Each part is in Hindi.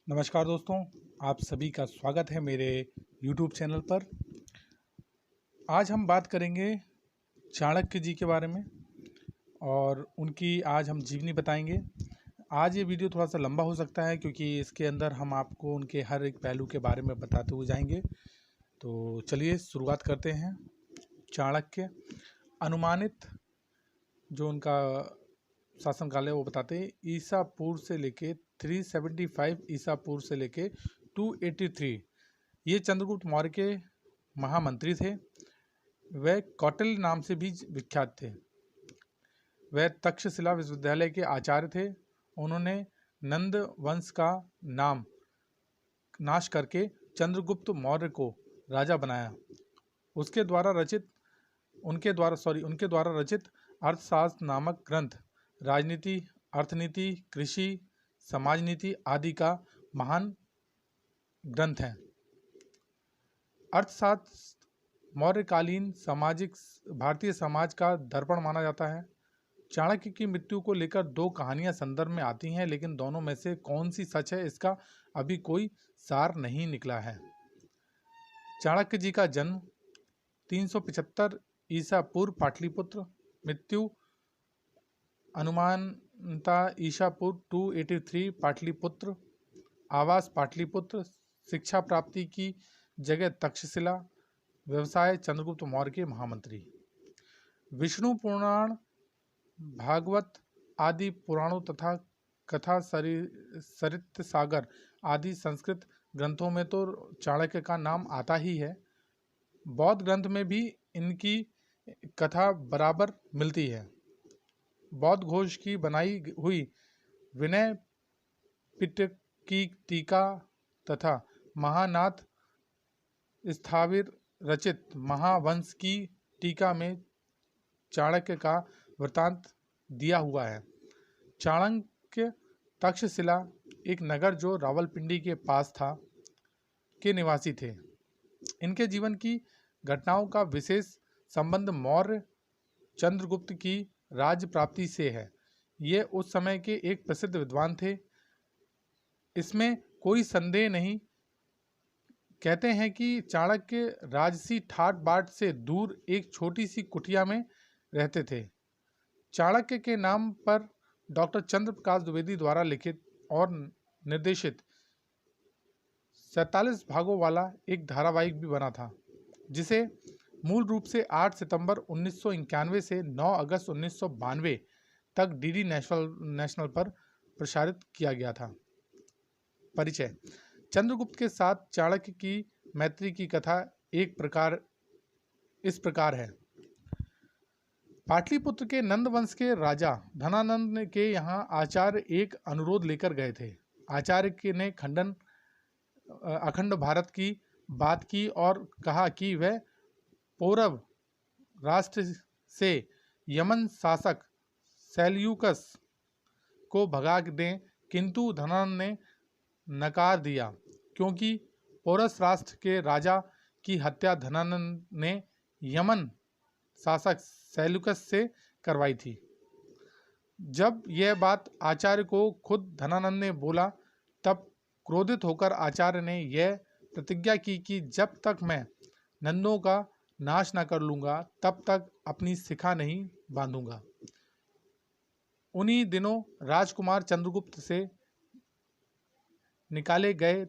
नमस्कार दोस्तों, आप सभी का स्वागत है मेरे YouTube चैनल पर। आज हम बात करेंगे चाणक्य जी के बारे में और उनकी आज हम जीवनी बताएंगे। आज ये वीडियो थोड़ा सा लंबा हो सकता है क्योंकि इसके अंदर हम आपको उनके हर एक पहलू के बारे में बताते हुए जाएंगे। तो चलिए शुरुआत करते हैं। चाणक्य अनुमानित जो उनका शासनकाल है वो बताते हैं। ईसा पूर्व से लेके 375 ईसा पूर्व से लेके 283 ये चंद्रगुप्त मौर्य के महामंत्री थे। वह कौटिल्य नाम से भी विख्यात थे। वह तक्षशिला विश्वविद्यालय के आचार्य थे। उन्होंने नंद वंश का नाश करके चंद्रगुप्त मौर्य को राजा बनाया। उनके द्वारा रचित अर्थशास्त्र नामक ग्रंथ राजनीति, अर्थनीति, कृषि, समाज नीति आदि का महान ग्रंथ है। अर्थशास्त्र मौर्यकालीन भारतीय समाज का दर्पण माना जाता है। चाणक्य की मृत्यु को लेकर दो कहानियां संदर्भ में आती हैं, लेकिन दोनों में से कौन सी सच है इसका अभी कोई सार नहीं निकला है। चाणक्य जी का जन्म 375 ईसा पूर्व पाटलिपुत्र, मृत्यु अनुमानता ईसा पूर्व 283 पाटलिपुत्र, आवास पाटलिपुत्र, शिक्षा प्राप्ति की जगह तक्षशिला, व्यवसाय चंद्रगुप्त मौर्य के महामंत्री। विष्णु पुराण, भागवत आदि पुराणों तथा कथा सरित सागर आदि संस्कृत ग्रंथों में तो चाणक्य का नाम आता ही है। बौद्ध ग्रंथ में भी इनकी कथा बराबर मिलती है। बौद्ध घोष की बनाई हुई विनय पिटकी टीका तथा महानाथ स्थाविर रचित महावंश की टीका में चाणक्य का वृत्तांत दिया हुआ है। चाणक्य तक्षशिला, एक नगर जो रावलपिंडी के पास था, के निवासी थे। इनके जीवन की घटनाओं का विशेष संबंध मौर्य चंद्रगुप्त की राज्य प्राप्ति से है। ये उस समय के एक प्रसिद्ध विद्वान थे, इसमें कोई संदेह नहीं। कहते हैं कि चाणक्य राजसी ठाट बाट से दूर एक छोटी सी कुटिया में रहते थे। चाणक्य के नाम पर डॉक्टर चंद्र प्रकाश द्विवेदी द्वारा लिखित और निर्देशित 47 भागों वाला एक धारावाहिक भी बना था, जिसे मूल रूप से 8 सितंबर 1991 से 9 अगस्त 1992 तक डीडी नेशनल पर प्रसारित किया गया था। परिचय। चंद्रगुप्त के साथ चाणक्य की मैत्री की कथा इस प्रकार है। पाटलिपुत्र के नंद वंश के राजा धनानंद के यहाँ आचार्य एक अनुरोध लेकर गए थे। आचार्य ने अखंड भारत की बात की और कहा कि वह पौरव राष्ट्र से यमन शासक सेल्यूकस को भगा दें, किंतु धनानंद ने नकार दिया क्योंकि पौरस राष्ट्र के राजा की हत्या धनानंद ने यमन शासक सेल्यूकस से करवाई थी। जब यह बात आचार्य को खुद धनानंद ने बोला, तब क्रोधित होकर आचार्य ने यह प्रतिज्ञा की कि जब तक मैं नंदों का नाश न कर लूँगा तब तक अपनी शिखा नहीं बांधूंगा। उन्हीं दिनों राजकुमार चंद्रगुप्त से निकाले गए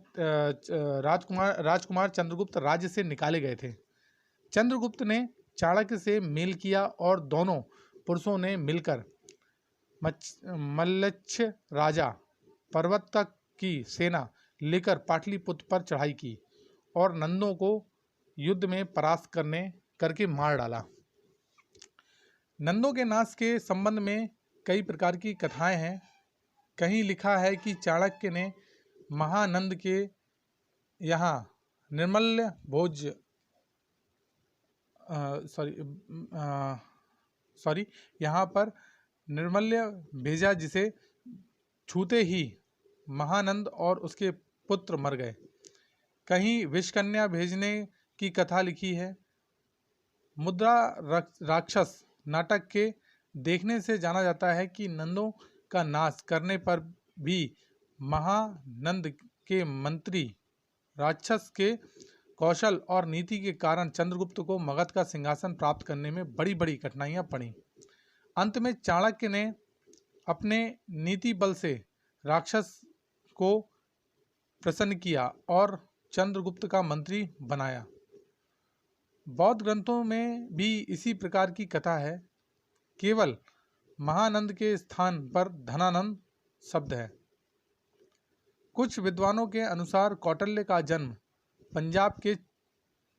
राजकुमार चंद्रगुप्त राज्य से निकाले गए थे। चंद्रगुप्त ने चाणक्य से मेल किया और दोनों पुरुषों ने मिलकर मल्लच्छ राजा पर्वत तक की सेना लेकर पाटलिपुत्र पर चढ़ाई की और नंदों को युद्ध में परास्त करके मार डाला। नंदों के नाश के संबंध में कई प्रकार की कथाएं हैं। कहीं लिखा है कि चाणक्य ने महानंद के यहाँ निर्मल्य भेजा, जिसे छूते ही महानंद और उसके पुत्र मर गए। कहीं विषकन्या भेजने की कथा लिखी है। मुद्रा राक्षस नाटक के देखने से जाना जाता है कि नंदों का नाश करने पर भी महानंद के मंत्री राक्षस के कौशल और नीति के कारण चंद्रगुप्त को मगध का सिंहासन प्राप्त करने में बड़ी बड़ी कठिनाइयां पड़ी। अंत में चाणक्य ने अपने नीति बल से राक्षस को प्रसन्न किया और चंद्रगुप्त का मंत्री बनाया। बौद्ध ग्रंथों में भी इसी प्रकार की कथा है। केवल महानंद के स्थान पर धनानंद शब्द है। कुछ विद्वानों के अनुसार कौटिल्य का जन्म पंजाब के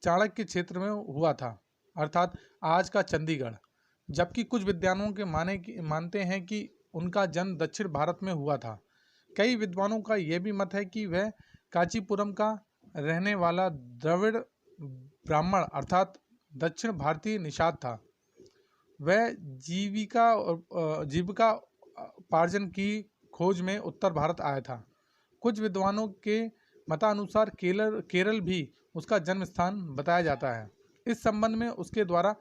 चाणक्य क्षेत्र में हुआ था, अर्थात आज का चंडीगढ़, जबकि कुछ विद्वानों के मानते हैं कि उनका जन्म दक्षिण भारत में हुआ था। कई विद्वानों का यह भी मत है कि वह कांचीपुरम का रहने वाला द्रविड़ ब्राह्मण अर्थात दक्षिण भारतीय निषाद था। वह जीविका उपार्जन की खोज में उत्तर भारत आया था। कुछ विद्वानों के मतानुसार केरल भी उसका जन्म स्थान बताया जाता है। इस संबंध में उसके द्वारा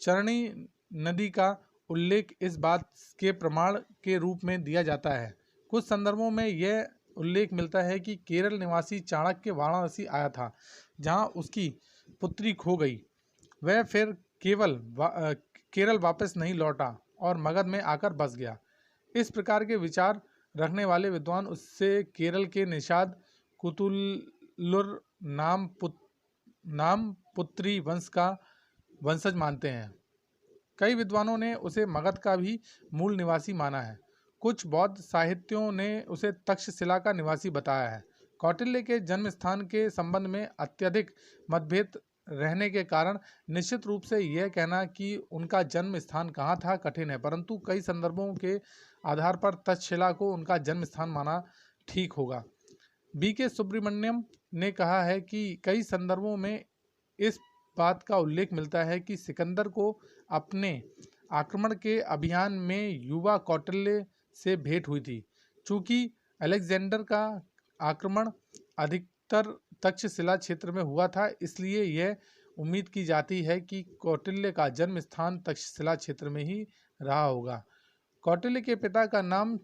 चरणी नदी का उल्लेख इस बात के प्रमाण के रूप में दिया जाता है। कुछ संदर्भों में यह उल्लेख मिलता है कि केरल निवासी चाणक्य वाराणसी आया था, जहां उसकी पुत्री खो गई। वह फिर केरल वापस नहीं लौटा और मगध में आकर बस गया। इस प्रकार के विचार रखने वाले विद्वान उससे केरल के निषाद कुतुल्लुर नाम पुत्री वंश का वंशज मानते हैं। कई विद्वानों ने उसे मगध का भी मूल निवासी माना है। कुछ बौद्ध साहित्यों ने उसे तक्षशिला का निवासी बताया है। कौटिल्य के जन्म स्थान के संबंध में अत्यधिक मतभेद रहने के कारण निश्चित रूप से यह कहना कि उनका जन्म स्थान कहाँ था कठिन है, परंतु कई संदर्भों के आधार पर तक्षशिला को उनका जन्म स्थान माना ठीक होगा। B.K. सुब्रमण्यम ने कहा है कि कई संदर्भों में इस बात का उल्लेख मिलता है कि सिकंदर को अपने आक्रमण के अभियान में युवा कौटिल्य से भेंट हुई थी। चूंकि अलेक्जेंडर का आक्रमण अधिकतर तक्षशिला क्षेत्र में हुआ था, इसलिए यह उम्मीद की जाती है कि कौटिल्य का जन्म स्थान तक्षशिला क्षेत्र में ही रहा होगा। कौटिल्य के पिता का नाम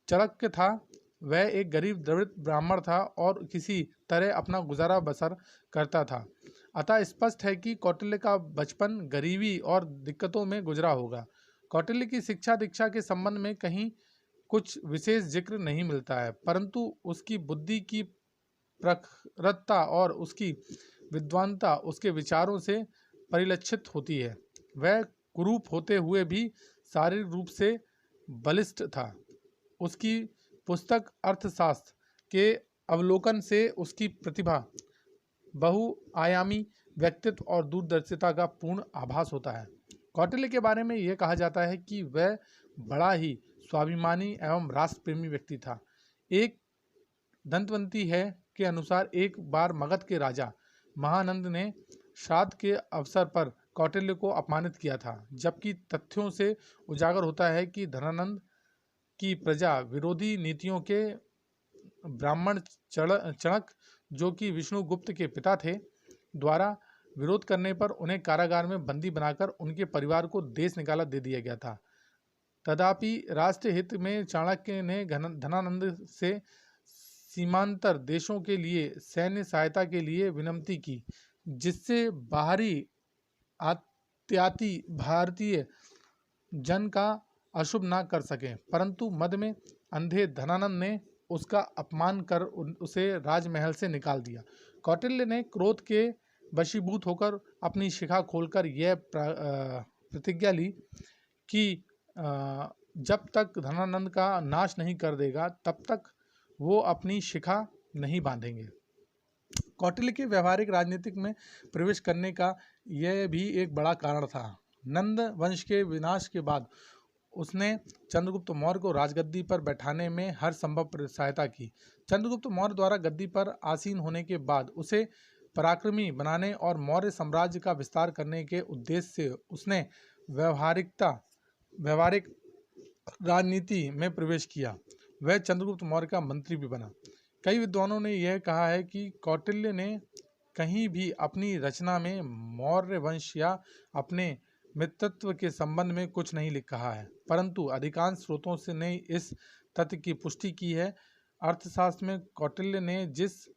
चाणक्य था। वह एक गरीब द्रविड़ ब्राह्मण था और किसी तरह अपना गुजारा बसर करता था। अतः स्पष्ट है कि कौटिल्य का बचपन गरीबी और दिक्कतों में गुजरा होगा। कौटिल्य की शिक्षा दीक्षा के संबंध में कहीं कुछ विशेष जिक्र नहीं मिलता है, परंतु उसकी बुद्धि की प्रखरता और उसकी विद्वानता उसके विचारों से परिलक्षित होती है। वह कुरूप होते हुए भी शारीरिक रूप से बलिष्ठ था। उसकी पुस्तक अर्थशास्त्र के अवलोकन से उसकी प्रतिभा, बहुआयामी व्यक्तित्व और दूरदर्शिता का पूर्ण आभास होता है। कौटिल्य के बारे में यह कहा जाता है कि वह बड़ा ही स्वाभिमानी एवं राष्ट्रप्रेमी व्यक्ति था। एक दंतवंती है के अनुसार एक बार मगध के राजा महानंद ने श्राद्ध के अवसर पर कौटिल्य को अपमानित किया था, जबकि तथ्यों से उजागर होता है कि धनानंद की प्रजा विरोधी नीतियों के ब्राह्मण चाणक्य, जो कि विष्णुगुप्त के पिता थे, द्वारा विरोध करने पर उन्हें कारागार में बंदी बनाकर उनके परिवार को देश निकाला दे दिया गया था। तथापि राष्ट्र हित में चाणक्य ने धनानंद से सीमांतर देशों के लिए सैन्य सहायता के लिए विनती की, जिससे बाहरी आत्याती भारतीय जन का अशुभ ना कर सके। परंतु मध्य में अंधे धनानंद ने उसका अपमान कर उसे राजमहल से निकाल दिया। कौटिल्य ने क्रोध के वशीभूत होकर अपनी शिखा खोलकर यह प्रतिज्ञा ली कि जब तक धनानंद का नाश नहीं कर देगा तब तक वो अपनी शिखा नहीं बांधेंगे। कौटिल्य के व्यवहारिक राजनीतिक में प्रवेश करने का यह भी एक बड़ा कारण था। नंद वंश के विनाश के बाद उसने चंद्रगुप्त मौर्य को राजगद्दी पर बैठाने में हर संभव सहायता की। चंद्रगुप्त मौर्य द्वारा गद्दी पर आसीन होने के बाद उसे पराक्रमी बनाने और मौर्य साम्राज्य का विस्तार करने के उद्देश्य से उसने व्यवहारिक राजनीति में प्रवेश किया। वह चंद्रगुप्त मौर्य का मंत्री भी बना। कई विद्वानों ने यह कहा है कि कौटिल्य ने कहीं भी अपनी रचना में मौर्य वंश या अपने मित्रत्व के संबंध में कुछ नहीं कहा है, परंतु अधिकांश स्रोतों से ने इस तथ्य की पुष्टि की है। अर्थशास्त्र में कौटिल्य ने जिस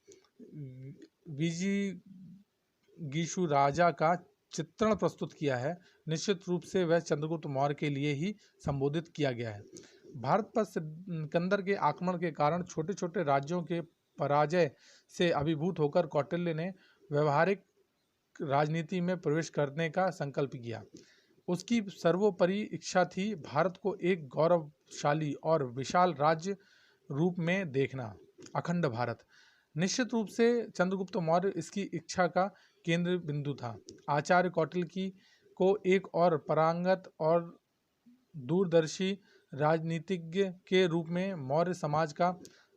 विजिगीषु राजा का चित्रण प्रस्तुत किया है, निश्चित रूप से वह चंद्रगुप्त मौर्य के लिए ही संबोधित किया गया है। भारत पर सिकंदर के आक्रमण के कारण छोटे छोटे राज्यों के पराजय से अभिभूत होकर कौटिल्य ने व्यवहारिक राजनीति में प्रवेश करने का संकल्प किया। उसकी सर्वोपरि इच्छा थी भारत को एक गौरवशाली और विशाल राज्य रूप में देखना, अखंड भारत। निश्चित रूप से चंद्रगुप्त मौर्य इसकी इच्छा का केंद्र बिंदु था। आचार्य कौटिल्य को एक और पारंगत और दूरदर्शी राजनीतिज्ञ के रूप में मौर्य समाज का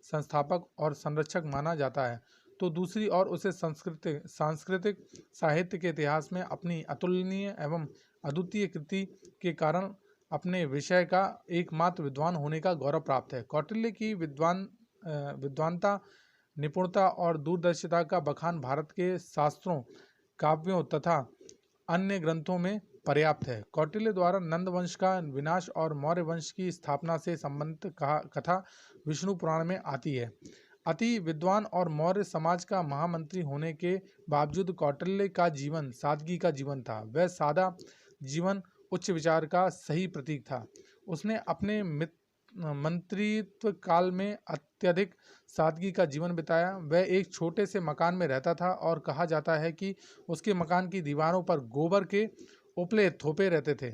संस्थापक और संरक्षक माना जाता है, तो दूसरी ओर उसे सांस्कृतिक साहित्य के इतिहास में अपनी अतुलनीय एवं अद्वितीय कृति के कारण अपने विषय का एकमात्र विद्वान होने का गौरव प्राप्त है। कौटिल्य की विद्वानता, निपुणता और दूरदर्शिता का बखान भारत के शास्त्रों, काव्यों तथा अन्य ग्रंथों में पर्याप्त है। कौटिल्य द्वारा नंद वंश का विनाश और मौर्य वंश की स्थापना से संबंधित कथा विष्णु पुराण में आती है। अति विद्वान और मौर्य समाज का महामंत्री होने के बावजूद कौटिल्य का जीवन सादगी का जीवन था। वह सादा जीवन उच्च विचार का सही प्रतीक था। उसने अपने मंत्रित्व काल में अत्यधिक सादगी का जीवन बिताया। वह एक छोटे से मकान में रहता था और कहा जाता है कि उसके मकान की दीवारों पर गोबर के उपले थोपे रहते थे।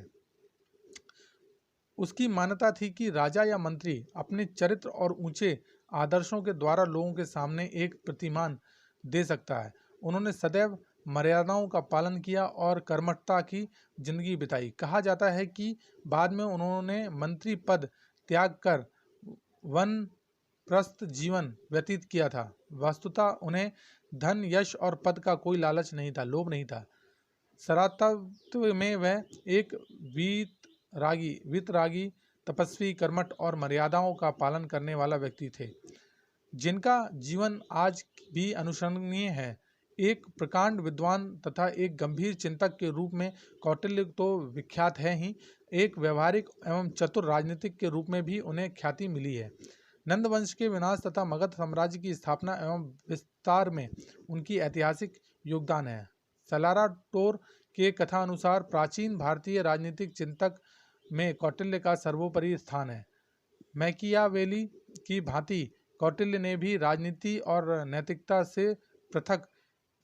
उसकी मान्यता थी कि राजा या मंत्री अपने चरित्र और ऊंचे आदर्शों के द्वारा लोगों के सामने एक प्रतिमान दे सकता है। उन्होंने सदैव मर्यादाओं का पालन किया और कर्मठता की जिंदगी बिताई। कहा जाता है कि बाद में उन्होंने मंत्री पद त्याग कर वनप्रस्थ जीवन व्यतीत किया था। वस्तुतः उन्हें धन, यश और पद का कोई लालच नहीं था, लोभ नहीं था। सरातत्व में वह एक वीतरागी, तपस्वी, कर्मठ और मर्यादाओं का पालन करने वाला व्यक्ति थे, जिनका जीवन आज भी अनुसरणीय है। एक प्रकांड विद्वान तथा एक गंभीर चिंतक के रूप में कौटिल्य तो विख्यात है ही, एक व्यवहारिक एवं चतुर राजनीतिक के रूप में भी उन्हें ख्याति मिली है। नंद वंश के विनाश तथा मगध साम्राज्य की स्थापना एवं विस्तार में उनकी ऐतिहासिक योगदान है। सलारा टोर के कथा अनुसार प्राचीन भारतीय राजनीतिक चिंतक में कौटिल्य का सर्वोपरि स्थान है। मैकियावेली की भांति कौटिल्य ने भी राजनीति और नैतिकता से पृथक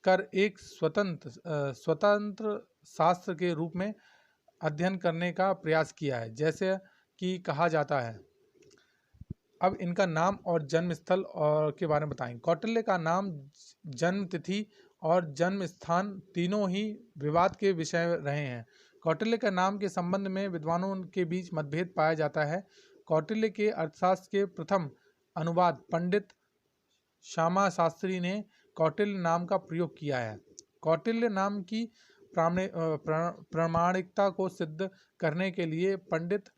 कर एक स्वतंत्र शास्त्र के रूप में अध्ययन करने का प्रयास किया है, जैसे कि कहा जाता है। अब इनका नाम और जन्म स्थल के बारे में बताएं। कौटिल्य का नाम, जन्म तिथि और जन्म स्थान तीनों ही विवाद के विषय रहे हैं। कौटिल्य के नाम के संबंध में विद्वानों के बीच मतभेद पाया जाता है। कौटिल्य के अर्थशास्त्र के प्रथम अनुवाद पंडित श्यामा शास्त्री ने कौटिल्य नाम का प्रयोग किया है। कौटिल्य नाम की प्रामाणिकता को सिद्ध करने के लिए पंडित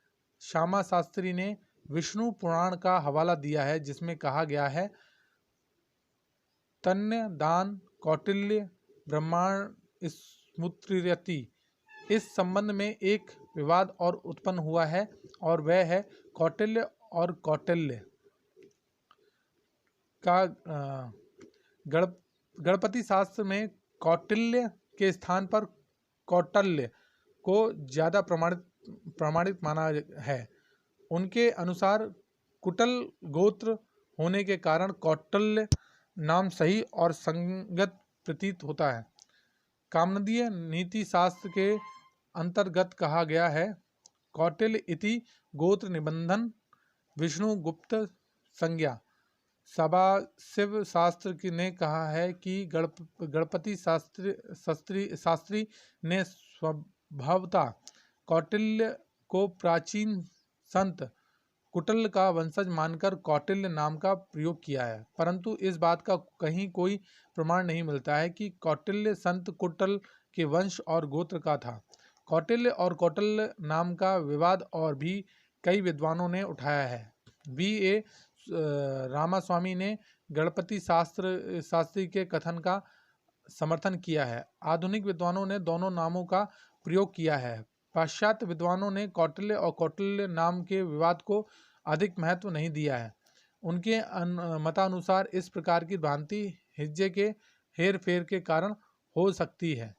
श्यामा शास्त्री ने विष्णु पुराण का हवाला दिया है, जिसमें कहा गया है, तन्य दान कौटिल्य ब्रह्मांड स्मृतिरति। इस संबंध में एक विवाद और उत्पन्न हुआ है और वह है कौटिल्य और कौटिल्य का गणपति शास्त्र में कौटिल्य के स्थान पर कौटल्य को ज्यादा प्रमाणित माना है। उनके अनुसार कुटल गोत्र होने के कारण कौटल्य नाम सही और संगत प्रतीत होता है। कामनदीय नीति शास्त्र के अंतर्गत कहा गया है, कौटिल्य इति गोत्र निबंधन विष्णु गुप्त संज्ञा। सदाशिव शास्त्र ने कहा है कि गणपति शास्त्री ने स्वभावतः कौटिल्य को प्राचीन संत कुटल का वंशज मानकर कौटिल्य नाम का प्रयोग किया है, परंतु इस बात का कहीं कोई प्रमाण नहीं मिलता है कि कौटिल्य संत कुटल के वंश और गोत्र का था। कौटिल्य और कौटल्य नाम का विवाद और भी कई विद्वानों ने उठाया है। V.A. रामास्वामी ने गणपति शास्त्री के कथन का समर्थन किया है। आधुनिक विद्वानों ने दोनों नामों का प्रयोग किया है। पाश्चात्य विद्वानों ने कौटिल्य और कौटिल्य नाम के विवाद को अधिक महत्व नहीं दिया है। उनके मतानुसार इस प्रकार की भ्रांति हिज्जे के हेर फेर के कारण हो सकती है।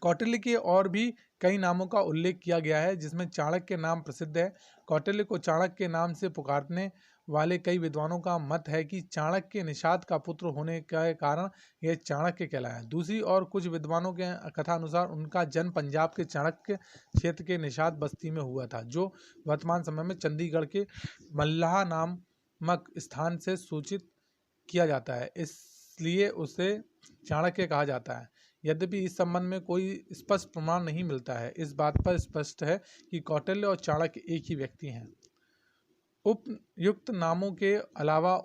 कौटिल्य के और भी कई नामों का उल्लेख किया गया है, जिसमें चाणक्य नाम प्रसिद्ध है। कौटिल्य को चाणक्य के नाम से पुकारने वाले कई विद्वानों का मत है कि चाणक्य निषाद का पुत्र होने के कारण यह चाणक्य कहलाया। दूसरी ओर कुछ विद्वानों के कथा अनुसार उनका जन्म पंजाब के चाणक्य क्षेत्र के निषाद बस्ती में हुआ था, जो वर्तमान समय में चंडीगढ़ के मल्लाह नामक स्थान से सूचित किया जाता है, इसलिए उसे चाणक्य कहा जाता है। यद्यपि इस संबंध में कोई स्पष्ट प्रमाण नहीं मिलता है। इस बात पर स्पष्ट है कि कौटिल्य और चाणक्य एक ही व्यक्ति हैं। उपयुक्त नामों के अलावा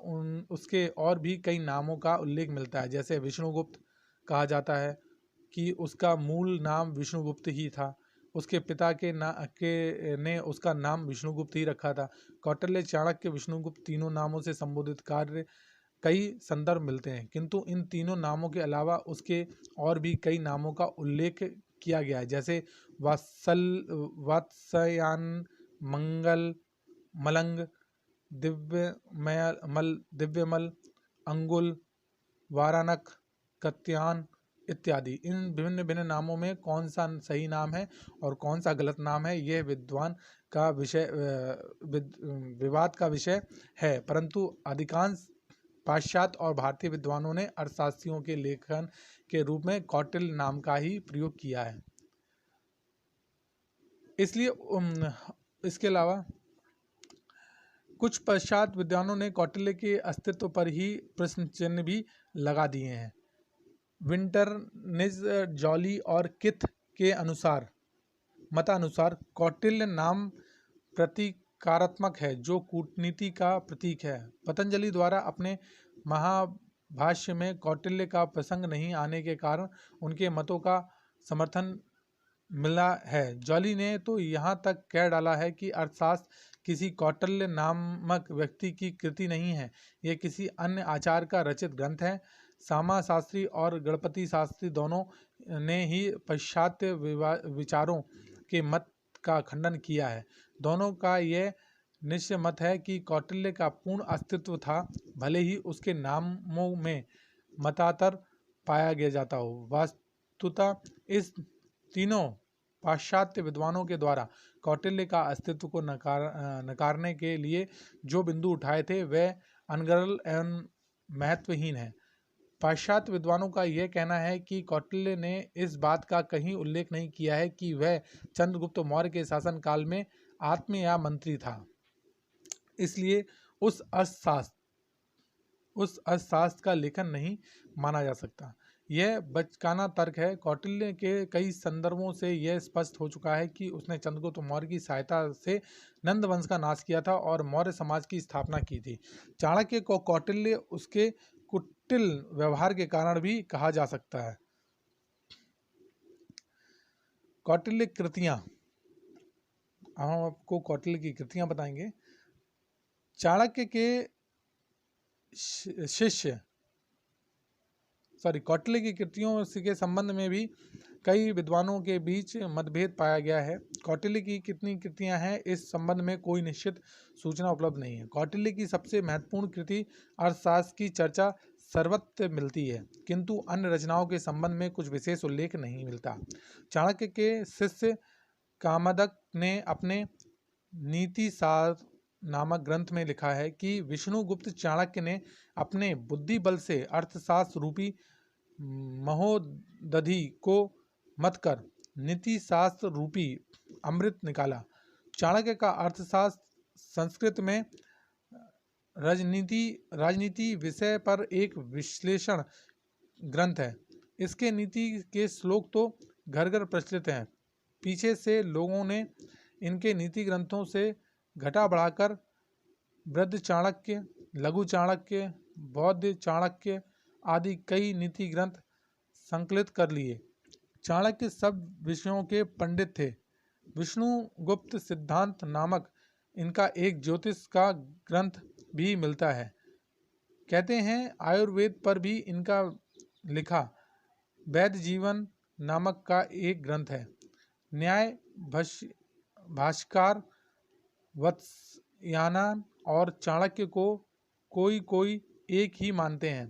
उसके और भी कई नामों का उल्लेख मिलता है, जैसे विष्णुगुप्त कहा जाता है कि उसका मूल नाम विष्णुगुप्त ही था। उसके पिता ने उसका नाम विष्णुगुप्त ही रखा था। कौटिल्य, चाणक्य, विष्णुगुप्त तीनों नामों से संबोधित कार्य कई संदर्भ मिलते हैं, किंतु इन तीनों नामों के अलावा उसके और भी कई नामों का उल्लेख किया गया है, जैसे वात्स्यायन, मंगल, मलंग, दिव्यमल, अंगुल, वाराणक, कत्यान इत्यादि। इन विभिन्न भिन्न नामों में कौन सा सही नाम है और कौन सा गलत नाम है, यह विवाद का विषय है, परंतु अधिकांश पाश्चात्य और भारतीय विद्वानों ने अर्थशास्त्रियों के लेखन के रूप में कौटिल्य नाम का ही प्रयोग किया है। इसलिए इसके अलावा कुछ पाश्चात्य विद्वानों ने कौटिल्य के अस्तित्व पर ही प्रश्न चिन्ह भी लगा दिए हैं। विंटरनिज, जॉली और किथ के मतानुसार कौटिल्य नाम प्रतीकात्मक है, जो कूटनीति का प्रतीक है। पतंजलि द्वारा अपने महाभाष्य में कौटिल्य का प्रसंग नहीं आने के कारण उनके मतों का समर्थन मिला है। जॉली ने तो यहाँ तक कह डाला है कि अर्थशास्त्र किसी कौटिल्य नामक व्यक्ति की कृति नहीं है, यह किसी अन्य आचार्य का रचित ग्रंथ है। सामा शास्त्री और गणपति शास्त्री दोनों ने ही पाश्चात्य विचारों के मत का खंडन किया है। दोनों का यह निश्चय मत है कि कौटिल्य का पूर्ण अस्तित्व था, भले ही उसके नामों में मतांतर पाया गया जाता हो। वास्तुतः इस तीनों पाश्चात्य विद्वानों के द्वारा कौटिल्य का अस्तित्व को नकारने के लिए जो बिंदु उठाए थे, वह अनर्गल एवं महत्वहीन है। पाश्चात्य विद्वानों का यह कहना है कि कौटिल्य ने इस बात का कहीं उल्लेख नहीं किया है कि वह चंद्रगुप्त मौर्य के शासन काल में आत्म या मंत्री था, इसलिए उस अर्थशास्त्र का लेखन नहीं माना जा सकता। यह बचकाना तर्क है। कौटिल्य के कई संदर्भों से यह स्पष्ट हो चुका है कि उसने चंद्रगुप्त मौर्य की सहायता से नंद वंश का नाश किया था और मौर्य समाज की स्थापना की थी। चाणक्य को कौटिल्य उसके कुटिल व्यवहार के कारण भी कहा जा सकता है। कौटिल्य कृतियां, हम आपको कौटिल्य की कृतियां बताएंगे। चाणक्य के शिष्य कौटिल्य की कृतियों के संबंध में भी कई विद्वानों के बीच मतभेद पाया गया है। कौटिल्य की कितनी कृतियां हैं, इस संबंध में कोई निश्चित सूचना उपलब्ध नहीं है। कौटिल्य की सबसे महत्वपूर्ण कृति अर्थशास्त्र की चर्चा सर्वत्र मिलती है, किंतु अन्य रचनाओं के संबंध में कुछ विशेष उल्लेख नहीं मिलता। चाणक्य के शिष्य कामदक ने अपने नीति सार नामक ग्रंथ में लिखा है कि विष्णुगुप्त चाणक्य ने अपने बुद्धि बल से अर्थशास्त्र रूपी महोदधि को मत कर नीति शास्त्र रूपी अमृत निकाला। चाणक्य का अर्थशास्त्र संस्कृत में राजनीति विषय पर एक विश्लेषण ग्रंथ है। इसके नीति के श्लोक तो घर घर प्रचलित हैं। पीछे से लोगों ने इनके नीति ग्रंथों से घटा बढ़ाकर वृद्ध चाणक्य, लघु चाणक्य, बौद्ध चाणक्य आदि कई नीति ग्रंथ संकलित कर लिए। चाणक्य सब विषयों के पंडित थे। विष्णुगुप्त सिद्धांत नामक इनका एक ज्योतिष का ग्रंथ भी मिलता है। कहते हैं आयुर्वेद पर भी इनका लिखा वैद्य जीवन नामक का एक ग्रंथ है। न्याय भाष्यकार वत्स्यायन और चाणक्य को कोई एक ही मानते हैं,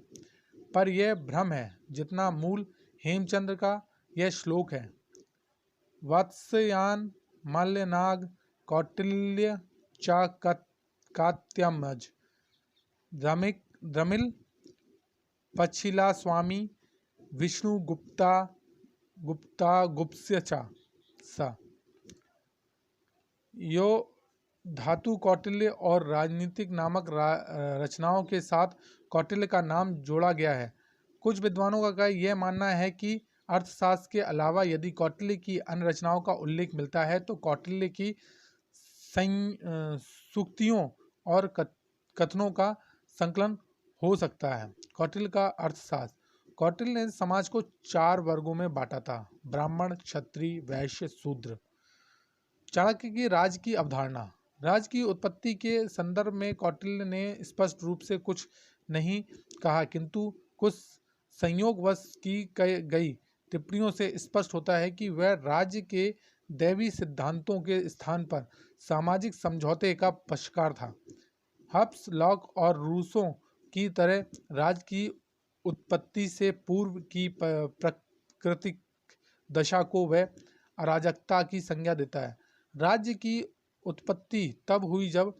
पर यह भ्रम है। जितना मूल हेमचंद्र का यह श्लोक है, वत्सयान मल्लनाग कौटिल्य चा कात्यमज द्रमिल पच्छिला स्वामी विष्णु गुप्ता गुप्स्य चा सा। यो धातु कौटिल्य और राजनीतिक नामक रचनाओं के साथ कौटिल्य का नाम जोड़ा गया है। कुछ विद्वानों का यह मानना है कि अर्थशास्त्र के अलावा यदि कौटिल्य की अन्य रचनाओं का उल्लेख मिलता है तो कौटिल्य की सूक्तियों और कथनों का संकलन हो सकता है। कौटिल्य का अर्थशास्त्र। कौटिल्य ने समाज को 4 वर्गों में बांटा था: ब्राह्मण, क्षत्रिय, वैश्य, शूद्र। चाणक्य की राज की अवधारणा। राज की उत्पत्ति के संदर्भ में कौटिल्य ने स्पष्ट रूप से कुछ नहीं कहा, किंतु कुछ संयोगवश की गई टिप्पणियों से स्पष्ट होता है कि वह राज्य के दैवी सिद्धांतों के स्थान पर सामाजिक समझौते का पक्षकार था। हब्स, लॉक और रूसों की तरह राज्य की उत्पत्ति से पूर्व की प्राकृतिक दशा को वह अराजकता की संज्ञा देता है। राज्य की उत्पत्ति तब हुई जब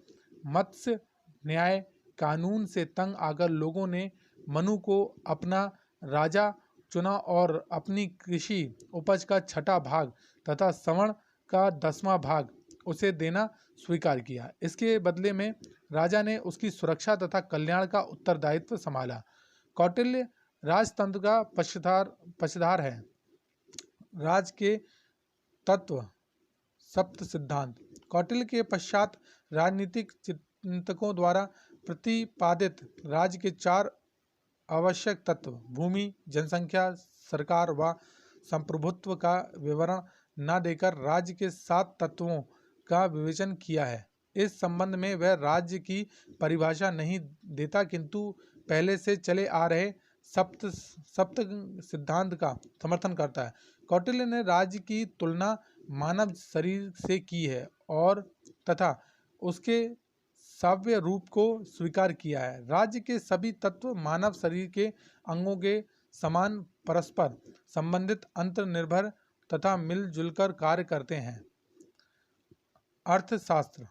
मत्स्य न्याय कानून से तंग आकर लोगों ने मनु को अपना राजा चुना और अपनी कृषि उपज का 6वां भाग तथा श्रवण का 10वां भाग उसे देना स्वीकार किया। इसके बदले में राजा ने उसकी सुरक्षा तथा कल्याण का उत्तरदायित्व संभाला। कौटिल्य राजतंत्र का पक्षधार है। राज के तत्व, सप्त सिद्धांत। कौटिल्य के पश्चात राजनीतिक चिंतकों द्वारा प्रतिपादित राज्य के 4 आवश्यक तत्व भूमि, जनसंख्या, सरकार व संप्रभुत्व का विवरण न देकर राज्य के 7 तत्वों का विवेचन किया है। इस संबंध में वह राज्य की परिभाषा नहीं देता, किंतु पहले से चले आ रहे सप्त सिद्धांत का समर्थन करता है। कौटिल्य ने राज्य की तुलना मानव शरीर से की है और तथा उसके साव्य रूप को स्वीकार किया है। राज्य के सभी तत्व मानव शरीर के अंगों के समान परस्पर संबंधित, अंतर्निर्भर तथा मिलजुलकर कार्य करते हैं। अर्थशास्त्र।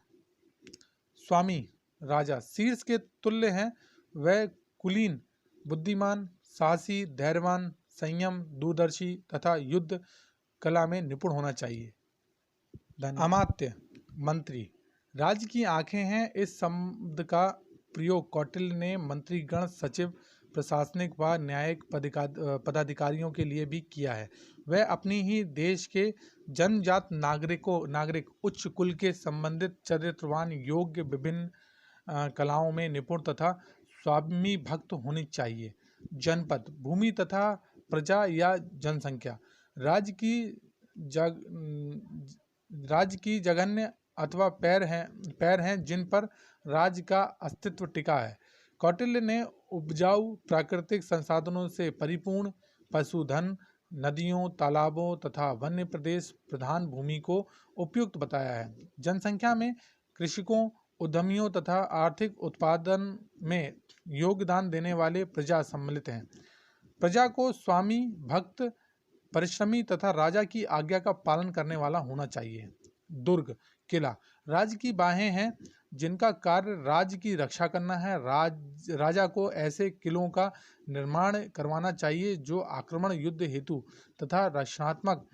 स्वामी, राजा शीर्ष के तुल्य हैं। वह कुलीन, बुद्धिमान, साहसी, धैर्यवान, संयम, दूरदर्शी तथा युद्ध कला में निपुण होना चाहिए। अमात्य, मंत्री, राज्य की आंखें हैं। इस शब्द का प्रयोग कौटिल्य ने मंत्रीगण, सचिव, प्रशासनिक व न्यायिक पदाधिकारियों के लिए भी किया है। वह अपनी ही देश के जन्मजात नागरिक उच्च कुल के संबंधित, चरित्रवान, योग्य, विभिन्न कलाओं में निपुण तथा स्वामी भक्त होनी चाहिए। जनपद, भूमि तथा प्रजा या जनसंख्या। राज्य की जघन्य अथवा पैर हैं जिन पर राज्य का अस्तित्व टिका है। कौटिल्य ने उपजाऊ प्राकृतिक संसाधनों से परिपूर्ण पशुधन, नदियों, तालाबों तथा वन्य प्रदेश प्रधान भूमि को उपयुक्त बताया है। जनसंख्या में कृषकों, उद्यमियों तथा आर्थिक उत्पादन में योगदान देने वाले प्रजा सम्मिलित हैं। प्रजा को स्वामी भक्त, परिश्रमी तथा राजा की आज्ञा का पालन करने वाला होना चाहिए। दुर्ग, किला, राज्य की बाहें हैं जिनका कार्य राज्य की रक्षा करना है। राजा को ऐसे किलों का निर्माण करवाना चाहिए जो आक्रमण, युद्ध हेतु तथा रक्षणात्मक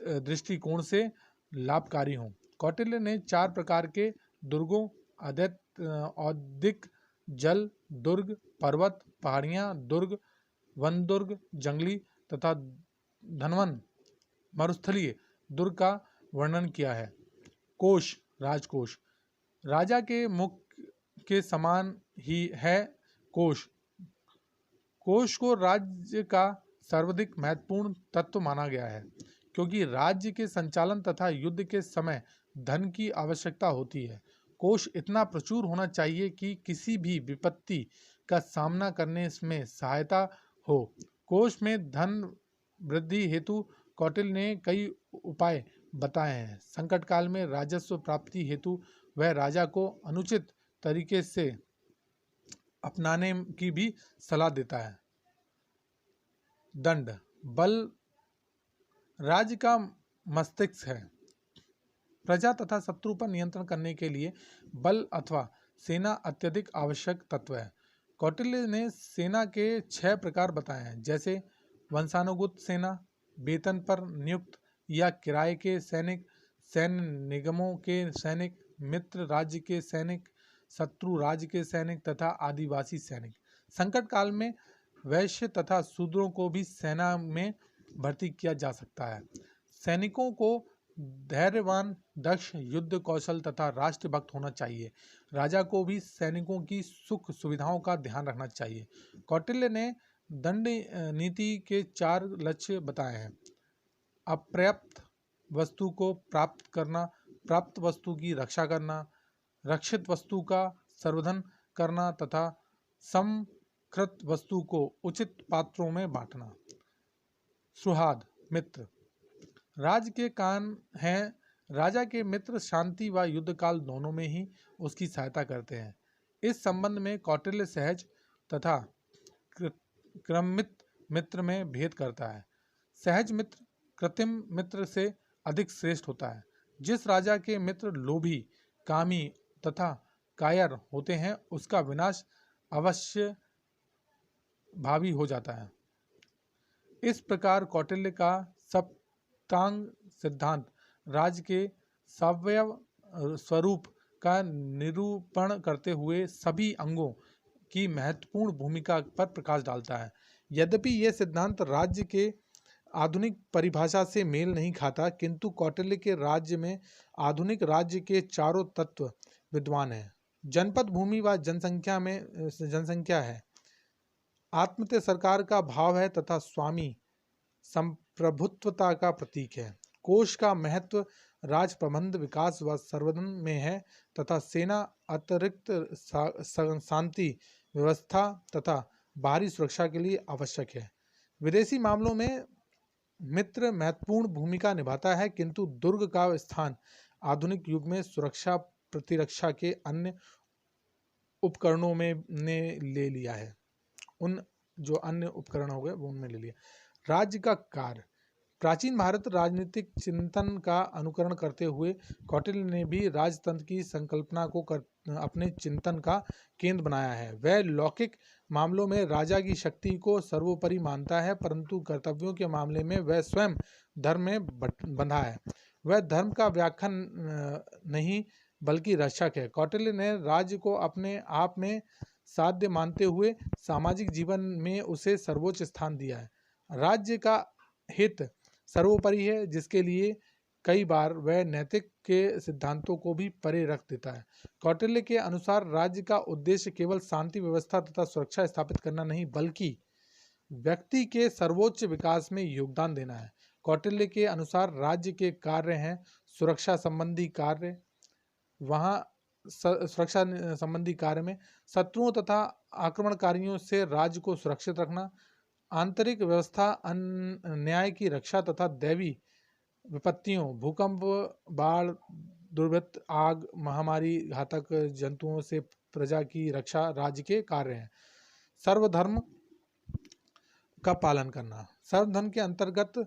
दृष्टिकोण से लाभकारी हों। कौटिल्य ने 4 प्रकार के दुर्गों, औद्योगिक, जल दुर्ग, पर्वत पहाड़ियाँ दुर्ग, वन दुर्ग, जंगली तथा धनवन मरुस्थलीय दुर्ग का वर्णन किया है। कोष, राजकोष, राजा के मुख के समान ही है कोष। कोष को राज्य का सर्वाधिक महत्वपूर्ण तत्व माना गया है, क्योंकि राज्य के संचालन तथा युद्ध के समय धन की आवश्यकता होती है। कोष इतना प्रचुर होना चाहिए कि किसी भी विपत्ति का सामना करने में सहायता हो। कोष में धन वृद्धि हेतु कौटिल्य ने कई उपाय बताए हैं। संकट काल में राजस्व प्राप्ति हेतु वह राजा को अनुचित तरीके से अपनाने की भी सलाह देता है। दंड बल राज्य का मस्तिष्क है। प्रजा तथा शत्रु पर नियंत्रण करने के लिए बल अथवा सेना अत्यधिक आवश्यक तत्व है। कौटिल्य ने सेना के 6 प्रकार बताए हैं, जैसे वंशानुगत सेना, वेतन पर नियुक्त या किराए के सैनिक, सैन्य निगमों के सैनिक, मित्र राज्य के सैनिक, शत्रु राज्य के सैनिक तथा आदिवासी सैनिक। संकट काल में वैश्य तथा शूद्रों को भी सेना में भर्ती किया जा सकता है। सैनिकों को धैर्यवान, दक्ष, युद्ध कौशल तथा राष्ट्रभक्त होना चाहिए। राजा को भी सैनिकों की सुख सुविधाओं का ध्यान रखना चाहिए। कौटिल्य ने दंड नीति के 4 लक्ष्य बताए हैं। अपर्याप्त वस्तु को प्राप्त करना, प्राप्त वस्तु की रक्षा करना, रक्षित वस्तु का संवर्धन करना तथा समकृत वस्तु को उचित पात्रों में बांटना। सुहृद मित्र राज्य के कान हैं। राजा के मित्र शांति व युद्ध काल दोनों में ही उसकी सहायता करते हैं। इस संबंध में कौटिल्य सहज तथा क्रमित मित्र में भेद करता है। सहज मित्र कृत्रिम मित्र से अधिक श्रेष्ठ होता है। जिस राजा के मित्र लोभी, कामी तथा कायर होते हैं, उसका विनाश अवश्य भावी हो जाता है। इस प्रकार कौटिल्य का सप्तांग सिद्धांत राज्य के सवयव स्वरूप का निरूपण करते हुए सभी अंगों की महत्वपूर्ण भूमिका पर प्रकाश डालता है। यद्यपि यह सिद्धांत राज्य के आधुनिक परिभाषा से मेल नहीं खाता, किंतु कौटिल्य के राज्य में आधुनिक राज्य के चारों तत्व विद्वान हैं। जनपद भूमि व जनसंख्या है, आत्मत्य सरकार का भाव है तथा स्वामी संप्रभुत्वता का प्रतीक है। कोष का महत्व राज प्रबंध, विकास व संवर्धन में है तथा सेना अतिरिक्त शांति व्यवस्था तथा बाहरी सुरक्षा के लिए आवश्यक है। विदेशी मामलों में मित्र महत्वपूर्ण भूमिका निभाता है, किंतु दुर्ग का स्थान आधुनिक युग में सुरक्षा प्रतिरक्षा के अन्य उपकरणों में ने ले लिया है। उन जो अन्य उपकरण हो गए वो उनमें ले लिया। राज्य का कार्य प्राचीन भारत राजनीतिक चिंतन का अनुकरण करते हुए कौटिल्य ने भी राजतंत्र की संकल्पना को अपने चिंतन का केंद्र बनाया है। वह लौकिक मामलों में राजा की शक्ति को सर्वोपरि मानता है, परंतु कर्तव्यों के मामले में वह स्वयं धर्म में बंधा है। वह धर्म का व्याख्यान नहीं बल्कि रक्षक है। कौटिल्य ने राज्य को अपने आप में साध्य मानते हुए सामाजिक जीवन में उसे सर्वोच्च स्थान दिया है। राज्य का हित सर्वोपरि है, जिसके लिए कई बार वह नैतिक के सिद्धांतों को भी परे रख देता है। कौटिल्य के अनुसार राज्य का उद्देश्य केवल शांति व्यवस्था तथा सुरक्षा स्थापित करना नहीं, बल्कि व्यक्ति के सर्वोच्च विकास में योगदान देना है। कौटिल्य के अनुसार राज्य के कार्य हैं सुरक्षा संबंधी कार्य। वहाँ सुरक्षा संबंधी कार्य में शत्रुओं तथा आक्रमणकारियों से राज्य को सुरक्षित रखना, आंतरिक व्यवस्था, न्याय की रक्षा तथा दैवी विपत्तियों, भूकंप, बाढ़, दुर्भिक्ष, आग, महामारी, घातक जंतुओं से प्रजा की रक्षा राज्य के कार्य हैं। सर्वधर्म का पालन करना। सर्वधर्म के अंतर्गत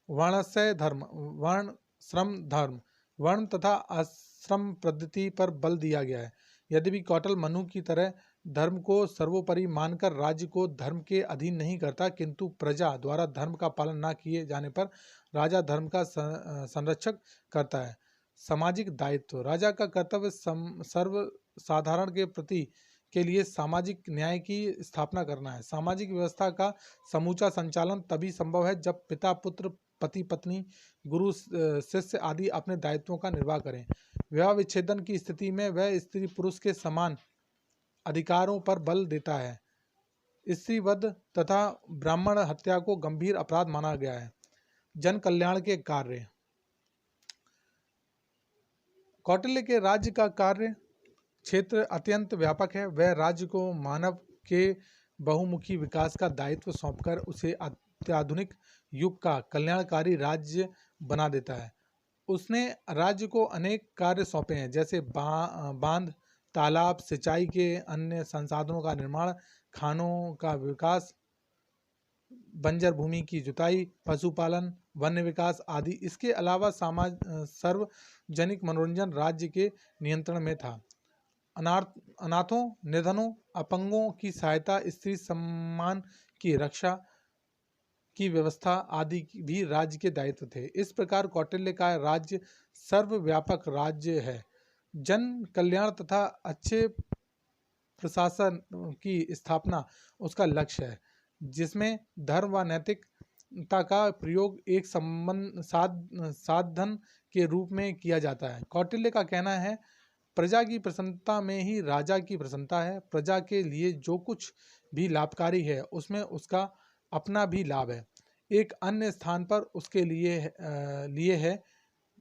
वर्णाश्रय धर्म, वर्ण श्रम धर्म, वर्ण तथा आश्रम पद्धति पर बल दिया गया है। यद्यपि कौटिल्य मनु की तरह धर्म को सर्वोपरि मानकर राज्य को धर्म के अधीन नहीं करता, किंतु प्रजा द्वारा धर्म का पालन न किए जाने पर राजा धर्म का संरक्षक करता है। सामाजिक दायित्व। राजा का कर्तव्य सर्वसाधारण के प्रति के लिए सामाजिक न्याय की स्थापना करना है। सामाजिक व्यवस्था का समूचा संचालन तभी संभव है जब पिता पुत्र, पति पत्नी, गुरु शिष्य आदि अपने दायित्वों का निर्वाह करें। विवाह विच्छेदन की स्थिति में वह स्त्री पुरुष के समान अधिकारों पर बल देता है। स्त्रीवध तथा ब्राह्मण हत्या को गंभीर अपराध माना गया है। जन कल्याण के कार्य। कौटिल्य के राज्य का कार्य क्षेत्र अत्यंत व्यापक है। वह राज्य को मानव के बहुमुखी विकास का दायित्व सौंपकर उसे अत्याधुनिक युग का कल्याणकारी राज्य बना देता है। उसने राज्य को अनेक कार्य सौंपे हैं, जैसे बांध, तालाब, सिंचाई के अन्य संसाधनों का निर्माण, खानों का विकास, बंजर भूमि की जुताई, पशुपालन, वन्य विकास आदि। इसके अलावा सार्वजनिक मनोरंजन राज्य के नियंत्रण में था। अनाथों, निर्धनों, अपंगों की सहायता, स्त्री सम्मान की रक्षा की व्यवस्था आदि भी राज्य के दायित्व थे। इस प्रकार कौटिल्य का राज्य सर्वव्यापक राज्य है। जन कल्याण तथा अच्छे प्रशासन की स्थापना उसका लक्ष्य है, जिसमें धर्म व नैतिकता का प्रयोग एक साधन के रूप में किया जाता है। कौटिल्य का कहना है, प्रजा की प्रसन्नता में ही राजा की प्रसन्नता है। प्रजा के लिए जो कुछ भी लाभकारी है उसमें उसका अपना भी लाभ है। एक अन्य स्थान पर उसके लिए है,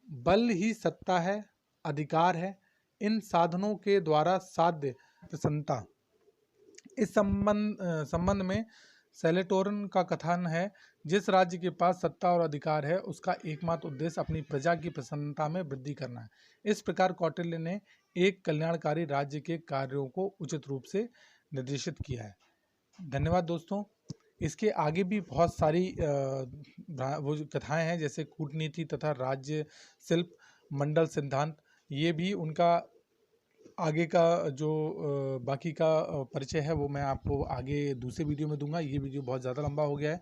बल ही सत्ता है, अधिकार है, इन साधनों के द्वारा साध्य प्रसन्नता। इस संबंध में सेलेटोरन का कथन है, जिस राज्य के पास सत्ता और अधिकार है उसका एकमात्र उद्देश्य अपनी प्रजा की प्रसन्नता में वृद्धि करना है। इस प्रकार कौटिल्य ने एक कल्याणकारी राज्य के कार्यों को उचित रूप से निर्देशित किया है। धन्यवाद दोस्तों। इसके आगे भी बहुत सारी वो जो कथाएं हैं, जैसे कूटनीति तथा राज्य शिल्प, मंडल सिद्धांत, ये भी उनका आगे का जो बाकी का परिचय है वो मैं आपको आगे दूसरे वीडियो में दूंगा। ये वीडियो बहुत ज़्यादा लंबा हो गया है,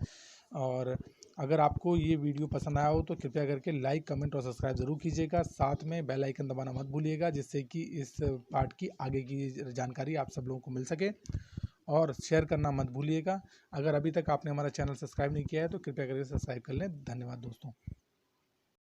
और अगर आपको ये वीडियो पसंद आया हो तो कृपया करके लाइक, कमेंट और सब्सक्राइब ज़रूर कीजिएगा। साथ में बेल आइकन दबाना मत भूलिएगा, जिससे कि इस पार्ट की आगे की जानकारी आप सब लोगों को मिल सके, और शेयर करना मत भूलिएगा। अगर अभी तक आपने हमारा चैनल सब्सक्राइब नहीं किया है तो कृपया करके सब्सक्राइब कर लें। धन्यवाद दोस्तों।